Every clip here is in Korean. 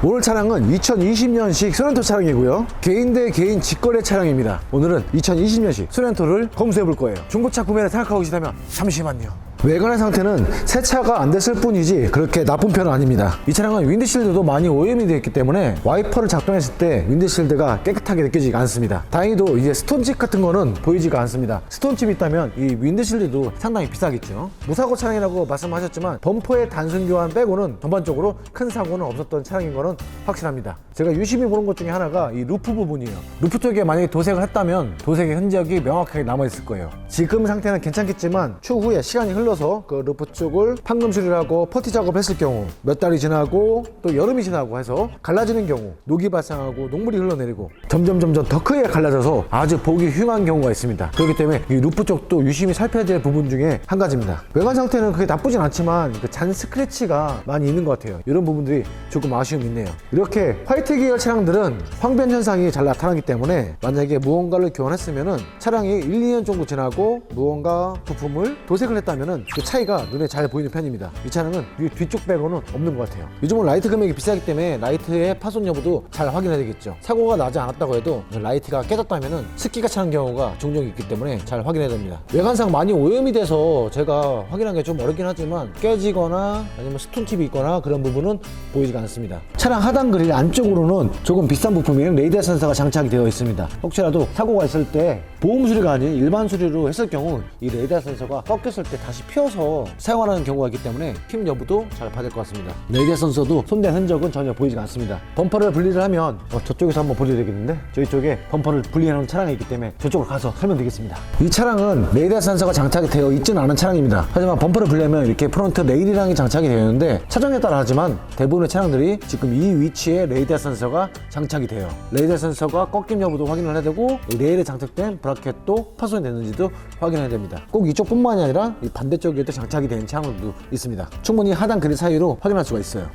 오늘 차량은 2020년식 소렌토 차량이고요. 개인 대 개인 직거래 차량입니다. 오늘은 2020년식 소렌토를 검수해 볼 거예요. 중고차 구매를 생각하고 계시다면 잠시만요. 외관의 상태는 새 차가 안 됐을 뿐이지 그렇게 나쁜 편은 아닙니다. 이 차량은 윈드실드도 많이 오염이 되어 있기 때문에 와이퍼를 작동했을 때 윈드실드가 깨끗하게 느껴지지 않습니다. 다행히도 이제 스톤칩 같은 거는 보이지가 않습니다. 스톤칩이 있다면 이 윈드실드도 상당히 비싸겠죠. 무사고 차량이라고 말씀하셨지만 범퍼의 단순 교환 빼고는 전반적으로 큰 사고는 없었던 차량인 거는 확실합니다. 제가 유심히 보는 것 중에 하나가 이 루프 부분이에요. 루프 쪽에 만약에 도색을 했다면 도색의 흔적이 명확하게 남아있을 거예요. 지금 상태는 괜찮겠지만 추후에 시간이 흘러서 그 루프 쪽을 판금 수리를 하고 퍼티 작업을 했을 경우 몇 달이 지나고 또 여름이 지나고 해서 갈라지는 경우 녹이 발생하고 녹물이 흘러내리고 점점 더 크게 갈라져서 아주 보기 흉한 경우가 있습니다. 그렇기 때문에 이 루프 쪽도 유심히 살펴야 될 부분 중에 한 가지입니다. 외관 상태는 그게 나쁘진 않지만 그 잔 스크래치가 많이 있는 것 같아요. 이런 부분들이 조금 아쉬움이 있네요. 이렇게 화이트 계열 차량들은 황변 현상이 잘 나타나기 때문에 만약에 무언가를 교환했으면은 차량이 1, 2년 정도 지나고 무언가 부품을 도색을 했다면은 그 차이가 눈에 잘 보이는 편입니다. 이 차량은 이 뒤쪽 빼고는 없는 것 같아요. 요즘은 라이트 금액이 비싸기 때문에 라이트의 파손 여부도 잘 확인해야 되겠죠. 사고가 나지 않았다고 해도 라이트가 깨졌다면은 습기가 차는 경우가 종종 있기 때문에 잘 확인해야 됩니다. 외관상 많이 오염이 돼서 제가 확인한 게 좀 어렵긴 하지만 깨지거나 아니면 스톤칩이 있거나 그런 부분은 보이지가 않습니다. 차량 하단 그릴 안쪽으로는 조금 비싼 부품인 레이더 센서가 장착이 되어 있습니다. 혹시라도 사고가 있을 때 보험 수리가 아닌 일반 수리로 했을 경우 이 레이더 센서가 꺾였을 때 다시 펴서 사용하는 경우가 있기 때문에 힘 여부도 잘 받을 것 같습니다. 레이더 센서도 손댄 흔적은 전혀 보이지 않습니다. 범퍼를 분리를 하면 저쪽에서 한번 분리해야 되겠는데 저희 쪽에 범퍼를 분리하는 차량이 있기 때문에 저쪽으로 가서 설명드리겠습니다. 이 차량은 레이더 센서가 장착이 되어 있지는 않은 차량입니다. 하지만 범퍼를 분리하면 이렇게 프론트 레일이랑이 장착이 되어 있는데 차종에 따라 하지만 대부분의 차량들이 지금 이 위치에 레이더 센서가 장착이 돼요. 레이더 센서가 꺾임 여부도 확인을 해야 되고 레일에 장착된 브라켓도 파손이 됐는지도 확인해야 됩니다. 꼭 이쪽뿐만이 아니라 이 반대쪽에도 장착이 된 차량도 있습니다. 충분히 하단 그릴 사이로 확인할 수가 있어요.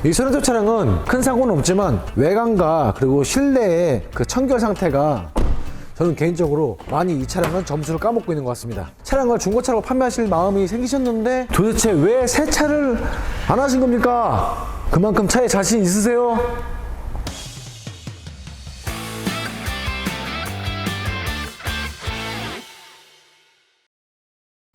이 소렌토 차량은 큰 사고는 없지만 외관과 그리고 실내의 그 청결 상태가 저는 개인적으로 많이 이 차량은 점수를 까먹고 있는 것 같습니다. 차량을 중고차로 판매하실 마음이 생기셨는데 도대체 왜 새 차를 안 하신 겁니까? 그만큼 차에 자신 있으세요?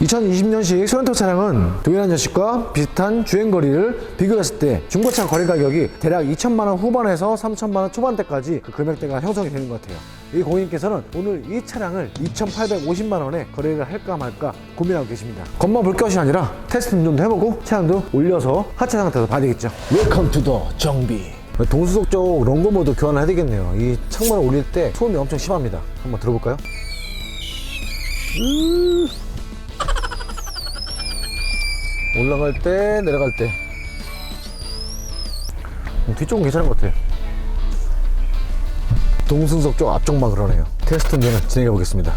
2020년식 소렌토 차량은 동일한 년식과 비슷한 주행거리를 비교했을 때 중고차 거래 가격이 대략 2천만원 후반에서 3천만원 초반대까지 그 금액대가 형성이 되는 것 같아요. 이 고객님께서는 오늘 이 차량을 2,850만원에 거래를 할까 말까 고민하고 계십니다. 겉만 볼 것이 아니라 테스트 운전도 해보고 차량도 올려서 하체 상태도 봐야 되겠죠. 웰컴 투 더 정비. 동수석 쪽 롱고 모드 교환을 해야 되겠네요. 이 창문을 올릴 때 소음이 엄청 심합니다. 한번 들어볼까요? 올라갈 때 내려갈 때 뒤쪽은 괜찮은 것 같아요. 동승석 쪽 앞쪽만 그러네요. 테스트 운전을 진행해 보겠습니다.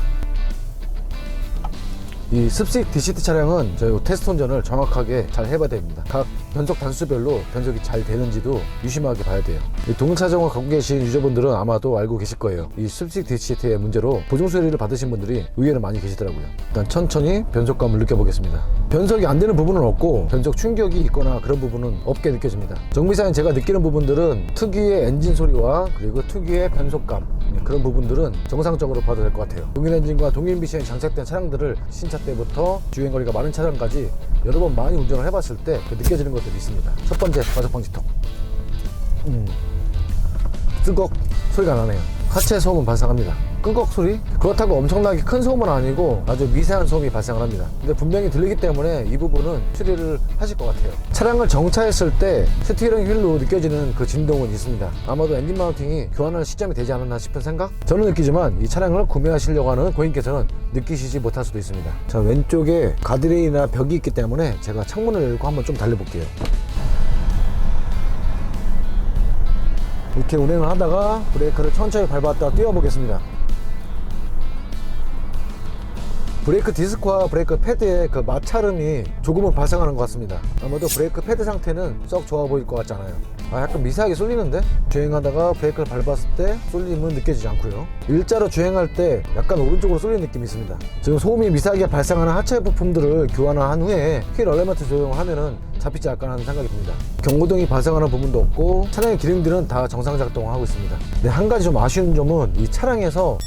이 습식 DCT 차량은 저희 테스트 운전을 정확하게 잘 해봐야 됩니다. 각 변속 단수별로 변속이 잘 되는지도 유심하게 봐야 돼요. 동일 차종을 갖고 계신 유저분들은 아마도 알고 계실 거예요. 이 습식 DCT의 문제로 보증 수리를 받으신 분들이 의외로 많이 계시더라고요. 일단 천천히 변속감을 느껴보겠습니다. 변속이 안 되는 부분은 없고 변속 충격이 있거나 그런 부분은 없게 느껴집니다. 정비사인 제가 느끼는 부분들은 특유의 엔진 소리와 그리고 특유의 변속감, 그런 부분들은 정상적으로 봐도 될 것 같아요. 동일 엔진과 동일 미션이 장착된 차량들을 신차 때부터 주행거리가 많은 차량까지 여러 번 많이 운전을 해봤을 때 그 느껴지는 것들이 있습니다. 첫 번째, 과속 방지턱. 뜨걱 소리가 나네요. 하체 소음은 발생합니다. 끄걱 소리? 그렇다고 엄청나게 큰 소음은 아니고 아주 미세한 소음이 발생을 합니다. 근데 분명히 들리기 때문에 이 부분은 수리를 하실 것 같아요. 차량을 정차했을 때 스티어링 휠로 느껴지는 그 진동은 있습니다. 아마도 엔진 마운팅이 교환할 시점이 되지 않았나 싶은 생각? 저는 느끼지만 이 차량을 구매하시려고 하는 고객님께서는 느끼시지 못할 수도 있습니다. 자, 왼쪽에 가드레일이나 벽이 있기 때문에 제가 창문을 열고 한번 좀 달려볼게요. 이렇게 운행을 하다가 브레이크를 천천히 밟았다가 뛰어보겠습니다. 브레이크 디스크와 브레이크 패드의 그 마찰음이 조금은 발생하는 것 같습니다. 아마도 브레이크 패드 상태는 썩 좋아 보일 것 같지 않아요. 약간 미세하게 쏠리는데? 주행하다가 브레이크를 밟았을 때 쏠림은 느껴지지 않고요. 일자로 주행할 때 약간 오른쪽으로 쏠리는 느낌이 있습니다. 지금 소음이 미세하게 발생하는 하체 부품들을 교환한 후에 휠 얼레먼트 조정을 하면은 잡히지 않을까 하는 생각이 듭니다. 경고등이 발생하는 부분도 없고 차량의 기능들은 다 정상 작동하고 있습니다. 근데 한 가지 좀 아쉬운 점은 이 차량에서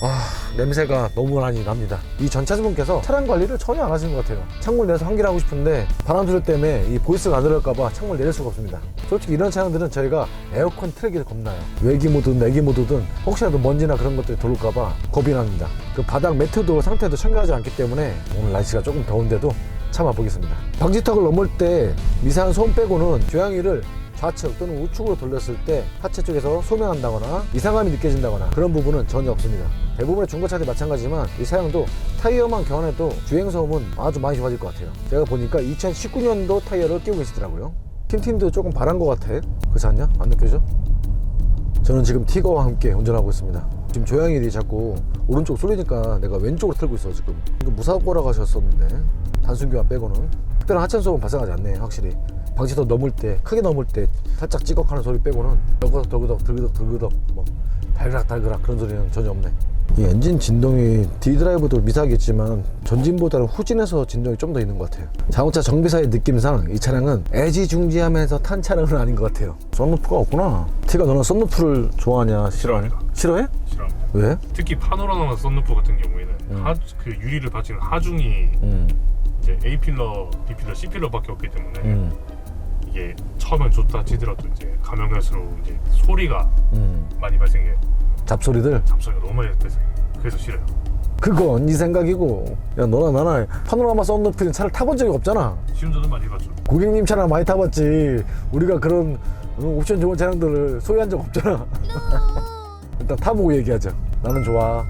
냄새가 너무 많이 납니다. 이 전차주분께서 차량 관리를 전혀 안 하시는 것 같아요. 창문 내서 환기를 하고 싶은데 바람 소리 때문에 이 보이스가 안 들어갈까봐 창문을 내릴 수가 없습니다. 솔직히 이런 차량들은 저희가 에어컨 틀기를 겁나요. 외기 모드든 내기 모드든 혹시라도 먼지나 그런 것들이 들어올까봐 겁이 납니다. 그 바닥 매트도 상태도 청결하지 않기 때문에 오늘 날씨가 조금 더운데도 참아보겠습니다. 방지턱을 넘을 때 미세한 소음 빼고는 교양위를 좌측 또는 우측으로 돌렸을 때 하체 쪽에서 소명한다거나 이상감이 느껴진다거나 그런 부분은 전혀 없습니다. 대부분의 중고차들이 마찬가지지만 이 차량도 타이어만 교환해도 주행소음은 아주 많이 좋아질 것 같아요. 제가 보니까 2019년도 타이어를 끼고 계시더라고요. 틴틴도 조금 바란 것 같아. 그렇지 않냐? 안 느껴져? 저는 지금 티거와 함께 운전하고 있습니다. 지금 조양일이 자꾸 오른쪽 쏠리니까 내가 왼쪽으로 틀고 있어 지금. 이거 무사고라고 하셨었는데 단순 교환 빼고는 특별한 하천 소음 발생하지 않네. 확실히 방지턱 넘을 때 크게 넘을 때 살짝 찌걱하는 소리 빼고는 덜그덕 뭐 달그락 그런 소리는 전혀 없네. 이 엔진 진동이 D드라이브도 미세하겠지만 전진보다는 후진에서 진동이 좀 더 있는 것 같아요. 자동차 정비사의 느낌상 이 차량은 애지중지하면서 탄 차량은 아닌 것 같아요. 썬루프가 없구나. 티가 너는 썬루프를 좋아하냐 싫어하냐? 싫어해? 싫어합니다. 왜? 특히 파노라마 썬루프 같은 경우에는 그 유리를 받치는 하중이 이제 A 필러, B 필러, C 필러밖에 없기 때문에 이게 처음엔 좋다 치더라도 이제 가면 갈수록 이제 소리가 많이 발생해요. 잡소리가 너무 많이 발생해요. 그래서 싫어요. 그건 네 생각이고, 야 너나 나나 파노라마 썬루프는 차를 타본 적이 없잖아. 시운전은 많이 해봤죠. 고객님 차량 많이 타봤지. 우리가 그런 옵션 좋은 차량들을 소유한 적 없잖아. 일단 타보고 얘기하자. 나는 좋아.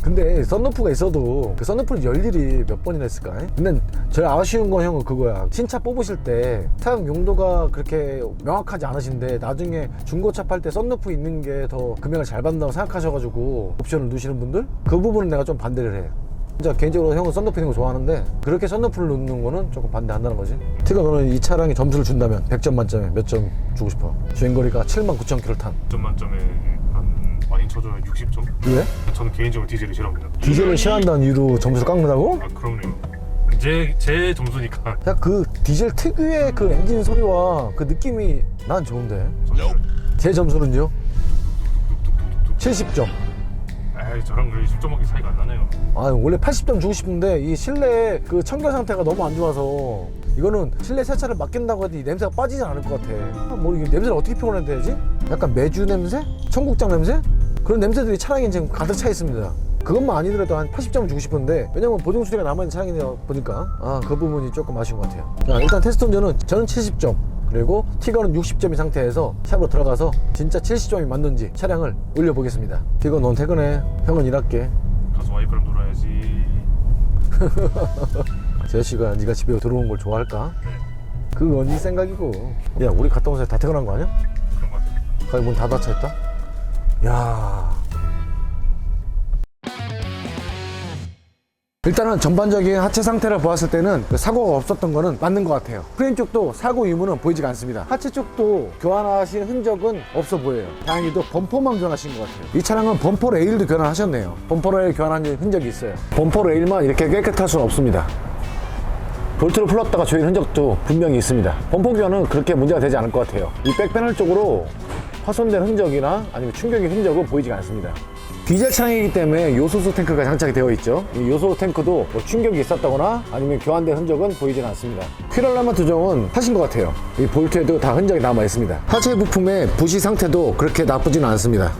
근데 썬루프가 있어도 그 썬루프를 열 일이 몇 번이나 있을까? 근데 제일 아쉬운 건 형은 그거야. 신차 뽑으실 때 사용 용도가 그렇게 명확하지 않으신데 나중에 중고차 팔 때 썬루프 있는 게 더 금액을 잘 받는다고 생각하셔가지고 옵션을 누시는 분들? 그 부분은 내가 좀 반대를 해. 진짜 개인적으로 형은 썬루프 있는 거 좋아하는데 그렇게 썬루프를 넣는 거는 조금 반대한다는 거지. 티가 너는 이 차량에 점수를 준다면 100점 만점에 몇 점 주고 싶어? 주행거리가 79,000km 탄. 100점 만점에 한 많이 쳐줘야 60점? 왜? 저는 개인적으로 디젤을 싫어합니다. 디젤을 싫어한다는 이유로 점수를 깎는다고? 그럼요. 제 점수니까. 야, 그 디젤 특유의 그 엔진 소리와 그 느낌이 난 좋은데. 제 점수는요? 70점. 에이, 저랑 그래 10점밖에 차이가 안 나네요. 원래 80점 주고 싶은데 이 실내 그 청결 상태가 너무 안 좋아서 이거는 실내 세차를 맡긴다고 해도 이 냄새가 빠지지 않을 것 같아. 뭐 이게 냄새를 어떻게 표현해야 되지? 약간 매주 냄새? 청국장 냄새? 그런 냄새들이 차량에 지금 가득 차 있습니다. 그것만 아니더라도 한 80점을 주고 싶은데 왜냐면 보증 수리가 남아있는 차량이다 보니까 그 부분이 조금 아쉬운 것 같아요. 일단 테스트 운전은 저는 70점, 그리고 티거는 60점인 상태에서 샵으로 들어가서 진짜 70점이 맞는지 차량을 올려보겠습니다. 티거 넌 퇴근해. 형은 일할게. 가서 와이프랑 놀아야지. 제시가 네가 집에 들어오는 걸 좋아할까? 네. 그건 네 생각이고. 야, 우리 갔다 온 사이 다 퇴근한 거 아니야? 그런 것 같아요. 가게 문 다 닫혀있다? 야. 일단은 전반적인 하체 상태를 보았을 때는 사고가 없었던 거는 맞는 것 같아요. 프레임 쪽도 사고 유무는 보이지가 않습니다. 하체 쪽도 교환하신 흔적은 없어 보여요. 다행히도 범퍼만 교환하신 것 같아요. 이 차량은 범퍼 레일도 교환하셨네요. 범퍼 레일 교환한 흔적이 있어요. 범퍼 레일만 이렇게 깨끗할 수는 없습니다. 볼트를 풀었다가 조인 흔적도 분명히 있습니다. 범퍼 교환은 그렇게 문제가 되지 않을 것 같아요. 이 백패널 쪽으로 파손된 흔적이나 아니면 충격의 흔적은 보이지가 않습니다. 디젤 차량이기 때문에 요소수 탱크가 장착이 되어 있죠. 이 요소 탱크도 뭐 충격이 있었다거나 아니면 교환된 흔적은 보이지는 않습니다. 퀴럴라마 조정은 하신 것 같아요. 이 볼트에도 다 흔적이 남아 있습니다. 하체 부품의 부식 상태도 그렇게 나쁘지는 않습니다.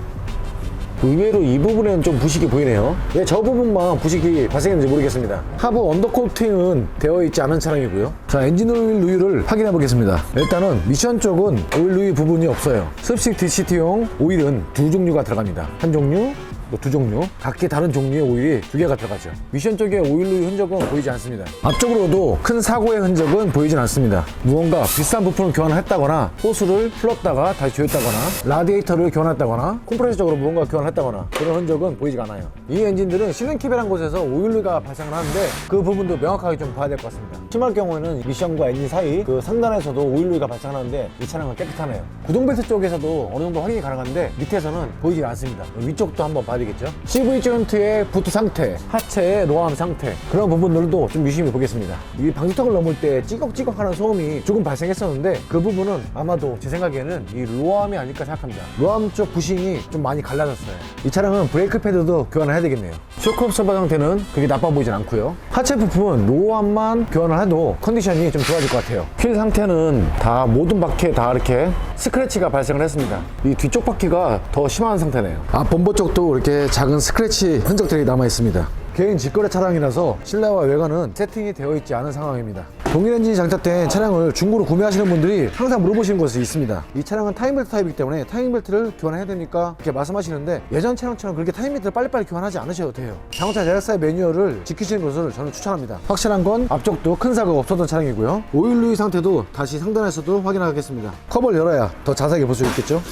의외로 이 부분에는 좀 부식이 보이네요. 왜 저 부분만 부식이 발생했는지 모르겠습니다. 하부 언더코팅은 되어 있지 않은 차량이고요. 자, 엔진 오일 누유를 확인해 보겠습니다. 일단은 미션 쪽은 오일 누유 부분이 없어요. 습식 DCT용 오일은 두 종류가 들어갑니다. 한 종류, 뭐 두 종류, 각기 다른 종류의 오일이 두 개가 들어가죠. 미션 쪽에 오일 누유 흔적은 보이지 않습니다. 앞쪽으로도 큰 사고의 흔적은 보이진 않습니다. 무언가 비싼 부품을 교환했다거나 호스를 풀었다가 다시 조였다거나 라디에이터를 교환했다거나 컴프레서적으로 무언가 교환했다거나 그런 흔적은 보이지 않아요. 이 엔진들은 실링캡이라는 곳에서 오일 누유가 발생을 하는데 그 부분도 명확하게 좀 봐야 될 것 같습니다. 심할 경우에는 미션과 엔진 사이 그 상단에서도 오일 누유가 발생하는데 이 차량은 깨끗하네요. 구동벨트 쪽에서도 어느 정도 확인이 가능한데 밑에서는 보이지 않습니다. 위쪽도 한번 봐야 봐야 되겠죠. CV 조인트의 부트 상태, 하체의 로암 상태, 그런 부분들도 좀 유심히 보겠습니다. 이 방지턱을 넘을 때 찌걱찌걱하는 소음이 조금 발생했었는데 그 부분은 아마도 제 생각에는 이 로암이 아닐까 생각합니다. 로암 쪽 부싱이 좀 많이 갈라졌어요. 이 차량은 브레이크 패드도 교환을 해야 되겠네요. 쇼크 옵서버 상태는 그게 나빠 보이진 않고요. 하체 부품은 로암만 교환을 해도 컨디션이 좀 좋아질 것 같아요. 휠 상태는 다 모든 바퀴에 다 이렇게 스크래치가 발생을 했습니다. 이 뒤쪽 바퀴가 더 심한 상태네요. 앞 범버 쪽도 이렇게 작은 스크래치 흔적들이 남아 있습니다. 개인 직거래 차량이라서 실내와 외관은 세팅이 되어 있지 않은 상황입니다. 동일 엔진이 장착된 차량을 중고로 구매하시는 분들이 항상 물어보시는 것이 있습니다. 이 차량은 타임벨트 타입이기 때문에 타임벨트를 교환해야 됩니까? 이렇게 말씀하시는데 예전 차량처럼 그렇게 타임벨트를 빨리빨리 교환하지 않으셔도 돼요. 자동차 제작사의 매뉴얼을 지키시는 것을 저는 추천합니다. 확실한 건 앞쪽도 큰 사고가 없었던 차량이고요. 오일 누이 상태도 다시 상단에서도 확인하겠습니다. 커버를 열어야 더 자세하게 볼 수 있겠죠?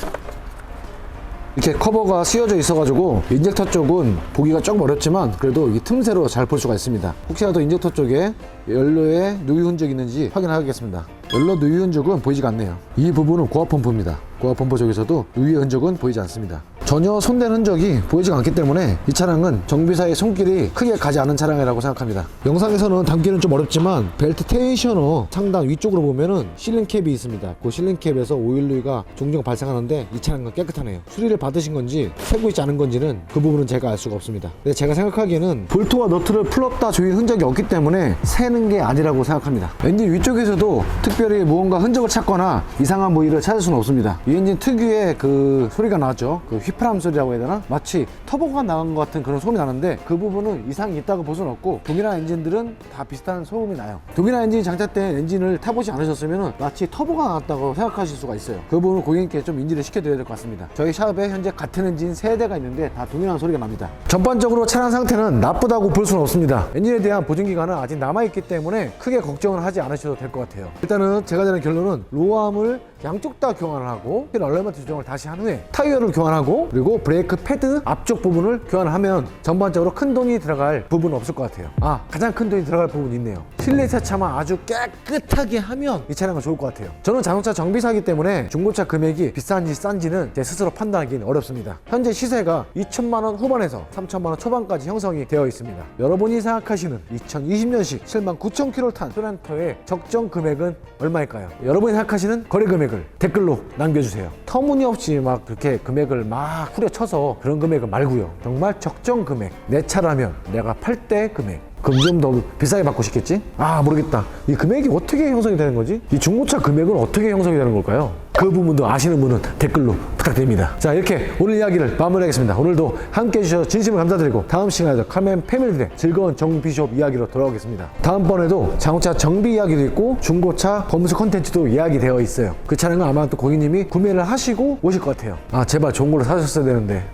이렇게 커버가 씌워져 있어가지고 인젝터 쪽은 보기가 조금 어렵지만 그래도 이 틈새로 잘 볼 수가 있습니다. 혹시라도 인젝터 쪽에 연료에 누유 흔적이 있는지 확인하겠습니다. 연료 누유 흔적은 보이지가 않네요. 이 부분은 고압 펌프입니다. 고압 펌프 쪽에서도 누유의 흔적은 보이지 않습니다. 전혀 손댄 흔적이 보이지가 않기 때문에 이 차량은 정비사의 손길이 크게 가지 않은 차량이라고 생각합니다. 영상에서는 담기는 좀 어렵지만 벨트 테이셔너 상단 위쪽으로 보면은 실링캡이 있습니다. 그 실링캡에서 오일 누이가 종종 발생하는데 이 차량은 깨끗하네요. 수리를 받으신 건지 새고 있지 않은 건지는 그 부분은 제가 알 수가 없습니다. 근데 제가 생각하기에는 볼트와 너트를 풀었다 조인 흔적이 없기 때문에 새는 게 아니라고 생각합니다. 엔진 위쪽에서도 특별히 무언가 흔적을 찾거나 이상한 부위를 찾을 수는 없습니다. 이 엔진 특유의 그 소리가 나왔죠. 그 휘파람 소리라고 해야 되나? 마치 터보가 나간 것 같은 그런 소음이 나는데 그 부분은 이상이 있다고 볼 수는 없고 동일한 엔진들은 다 비슷한 소음이 나요. 동일한 엔진이 장착된 엔진을 타보지 않으셨으면 마치 터보가 나왔다고 생각하실 수가 있어요. 그 부분을 고객님께 좀 인지를 시켜드려야 될 것 같습니다. 저희 샵에 현재 같은 엔진 3대가 있는데 다 동일한 소리가 납니다. 전반적으로 차량 상태는 나쁘다고 볼 수는 없습니다. 엔진에 대한 보증기간은 아직 남아있기 때문에 크게 걱정을 하지 않으셔도 될 것 같아요. 일단은 제가 내는 결론은 로암을 양쪽 다 교환을 하고 휠 얼레먼트 조정을 다시 한 후에 타이어를 교환하고 그리고 브레이크 패드 앞쪽 부분을 교환하면 전반적으로 큰 돈이 들어갈 부분은 없을 것 같아요. 가장 큰 돈이 들어갈 부분이 있네요. 실내 세차만 아주 깨끗하게 하면 이 차량은 좋을 것 같아요. 저는 자동차 정비사이기 때문에 중고차 금액이 비싼지 싼지는 제 스스로 판단하기는 어렵습니다. 현재 시세가 2천만 원 후반에서 3천만 원 초반까지 형성이 되어 있습니다. 여러분이 생각하시는 2020년식 7만 9천 킬로를 탄 소렌토의 적정 금액은 얼마일까요? 여러분이 생각하시는 거래 금액을 댓글로 남겨주세요. 터무니없이 막 그렇게 금액을 막 후려쳐서 그런 금액은 말고요. 정말 적정 금액, 내 차라면 내가 팔 때 금액, 그럼 좀 더 비싸게 받고 싶겠지? 모르겠다. 이 금액이 어떻게 형성이 되는 거지? 이 중고차 금액은 어떻게 형성이 되는 걸까요? 그 부분도 아시는 분은 댓글로 부탁드립니다. 자, 이렇게 오늘 이야기를 마무리하겠습니다. 오늘도 함께 해주셔서 진심으로 감사드리고 다음 시간에도 카멘 패밀리들의 즐거운 정비숍 이야기로 돌아오겠습니다. 다음번에도 자동차 정비 이야기도 있고 중고차 검수 콘텐츠도 이야기되어 있어요. 그 차량은 아마 또 고객님이 구매를 하시고 오실 것 같아요. 제발 좋은 걸로 사셨어야 되는데.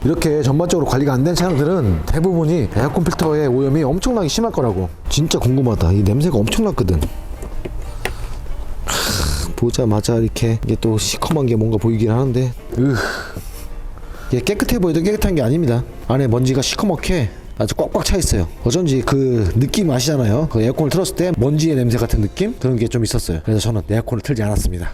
이렇게 전반적으로 관리가 안 된 차량들은 대부분이 에어컨 필터의 오염이 엄청나게 심할 거라고. 진짜 궁금하다. 이 냄새가 엄청났거든. 보자마자 이렇게 이게 또 시커먼 게 뭔가 보이긴 하는데 이게 깨끗해 보여도 깨끗한 게 아닙니다. 안에 먼지가 시커멓게 아주 꽉꽉 차 있어요. 어쩐지 그 느낌 아시잖아요. 그 에어컨을 틀었을 때 먼지의 냄새 같은 느낌? 그런 게 좀 있었어요. 그래서 저는 에어컨을 틀지 않았습니다.